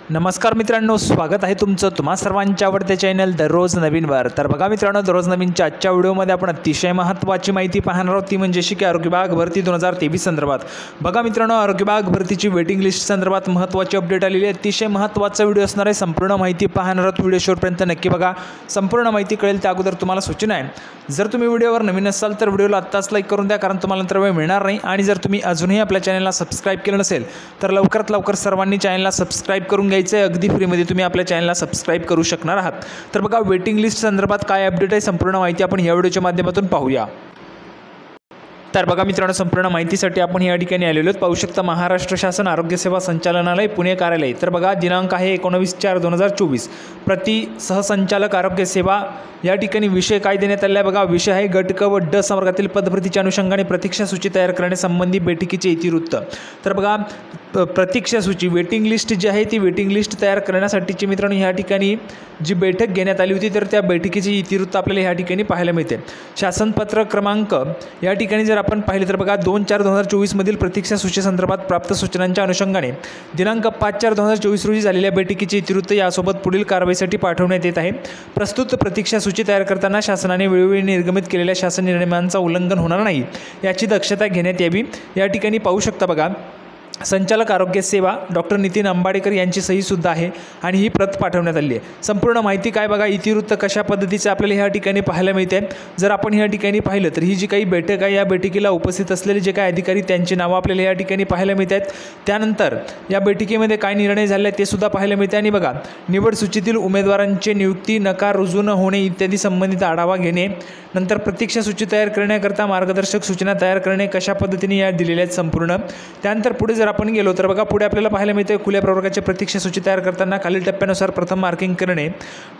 नमस्कार मित्रांनो, स्वागत आहे तुमचं तुम्हा सर्वांच्या आवडते चॅनल दररोज नवीनवर। तर बघा मित्रांनो, दररोज नवीनच्या आजच्या व्हिडिओमध्ये आपण अतिशय महत्त्वाची माहिती पाहणार आहोत, ती म्हणजे की आरोग्य विभाग भरती 2023 संदर्भात। बघा मित्रांनो, आरोग्य विभाग भरतीची वेटिंग लिस्ट संदर्भात महत्त्वाची अपडेट आलेली आहे। अतिशय महत्त्वाचा व्हिडिओ असणार आहे, संपूर्ण माहिती पाहणार आहोत। व्हिडिओ शेवटपर्यंत नक्की बघा, संपूर्ण माहिती कळेल। त्या अगोदर तुम्हाला सूचना आहे, जर तुम्ही व्हिडिओवर नवीन असाल तर व्हिडिओला आत्ताच लाईक करून द्या, कारण तुम्हाला नंतर वेळ मिळणार नाही। आणि जर तुम्ही अजूनही आपल्या चॅनलला सबस्क्राइब केलं नसेल तर लवकरात लवकर सर्वांनी चॅनलला सबस्क्राइब करून घ्यायचं आहे। अगदी फ्रीमध्ये तुम्ही आपल्या चॅनलला सबस्क्राइब करू शकणार आहात। तर बघा, वेटिंग लिस्ट संदर्भात काय अपडेट आहे, संपूर्ण माहिती आपण या व्हिडिओच्या माध्यमातून पाहूया। तर बघा मित्रांनो, संपूर्ण माहितीसाठी आपण या ठिकाणी आलेलो आहोत। पाहू शकता, महाराष्ट्र शासन आरोग्य सेवा संचालनालय पुणे कार्यालय। तर बघा, दिनांक आहे 19/4/2024। प्रति सहसंचालक आरोग्य सेवा या ठिकाणी विषय काय देण्यात आले आहे बघा। विषय आहे गट क व ड संवर्गातील पदभरतीच्या अनुषंगाने प्रतीक्षा सूची तयार करण्यासंबंधी बैठकीचे इतिवृत्त। तर बघा, प्रतीक्षा सूची वेटिंग लिस्ट जी आहे ती वेटिंग लिस्ट तयार करण्यासाठीची मित्रांनो या ठिकाणी जी बैठक घेण्यात आली होती, तर त्या बैठकीची इतिवृत्त आपल्याला या ठिकाणी पाहायला मिळते। शासन पत्र क्रमांक या ठिकाणी जर आपण पाहिले तर बघा, 2/4/2024 मधील प्रतीक्षा सूची संदर्भात प्राप्त सूचनांच्या अनुषंगाने दिनांक 5/4/2024 रोजी झालेल्या बैठकीचे इतिवृत्त यासोबत पुढील कारवाईसाठी पाठवण्यात येत आहे। प्रस्तुत प्रतीक्षा सूची तयार करताना शासनाने वेळोवेळी निर्गमित केलेल्या शासन निर्णयांचा उल्लंघन होणार नाही याची दक्षता घेण्यात यावी। या ठिकाणी पाहू शकता बघा, संचालक आरोग्य सेवा डॉक्टर नितीन अंबाडेकर यांची सही सुद्धा आहे आणि ही प्रत पाठवण्यात आली आहे। संपूर्ण माहिती काय बघा, इतिवृत्त कशा पद्धतीचे आपल्याला ह्या ठिकाणी पाहायला मिळते। जर आपण ह्या ठिकाणी पाहिलं तर ही जी काही बैठक आहे, या बैठकीला उपस्थित असलेले जे काही अधिकारी त्यांची नावं आपल्याला या ठिकाणी पाहायला मिळतात। त्यानंतर या बैठकीमध्ये काय निर्णय झाले ते सुद्धा पाहायला मिळते। आणि बघा, निवड सूचीतील उमेदवारांचे नियुक्ती नकार रुजू न होणे इत्यादी संबंधित आढावा घेणे, नंतर प्रतीक्षा सूची तयार करण्याकरता मार्गदर्शक सूचना तयार करणे कशा पद्धतीने या दिलेल्या आहेत संपूर्ण। त्यानंतर पुढे जर आपण गेलो तर बघा, पुढे आपल्याला पाहायला मिळते खुल्या प्रवर्गाची प्रतीक्षा सूची तयार करताना खालील टप्प्यानुसार प्रथम मार्किंग करणे।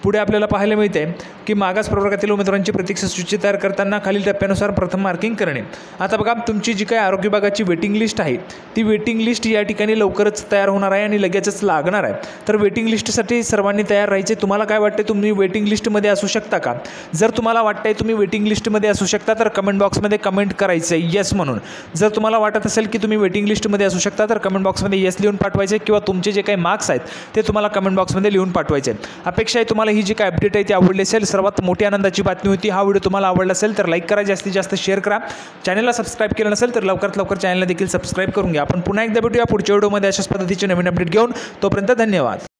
पुढे आपल्याला पाहायला मिळते की मागास प्रवर्गातील उमेदवारांची प्रतीक्षा सूची तयार करताना खालील टप्प्यानुसार प्रथम मार्किंग करणे। आता बघा, तुमची जी काही आरोग्य विभागाची वेटिंग लिस्ट आहे ती वेटिंग लिस्ट या ठिकाणी लवकरच तयार होणार आहे आणि लगेचच लागणार आहे। तर वेटिंग लिस्टसाठी सर्वांनी तयार राहायचे। तुम्हाला काय वाटते, तुम्ही वेटिंग लिस्टमध्ये असू शकता का? जर तुम्हाला वाटतंय तुम्ही वेटिंग लिस्टमध्ये असू शकता तर कमेंट बॉक्समध्ये कमेंट करायचं आहे येस म्हणून। जर तुम्हाला वाटत असेल की तुम्ही वेटिंग लिस्टमध्ये असू शकता तर कमेंट बॉक्समध्ये येस लिहून पाठवायचे, किंवा तुमचे जे काही मार्क्स आहेत ते तुम्हाला कमेंट बॉक्समध्ये लिहून पाठवायचे। अपेक्षा आहे तुम्हाला ही जी काही अपडेट आहे ती आवडली असेल। सर्वात मोठी आनंदाची बातमी होती, हा व्हिडिओ तुम्हाला आवडला असेल तर लाईक करा, जास्तीत जास्त शेअर करा। चॅनलला सबस्क्राइब केलं नसेल तर लवकरात लवकर चॅनलला देखील सबस्क्राइब करून घ्या। आपण पुन्हा एकदा भेटूया पुढच्या व्हिडिओमध्ये अशाच पद्धतीचे नवीन अपडेट घेऊन। तोपर्यंत धन्यवाद।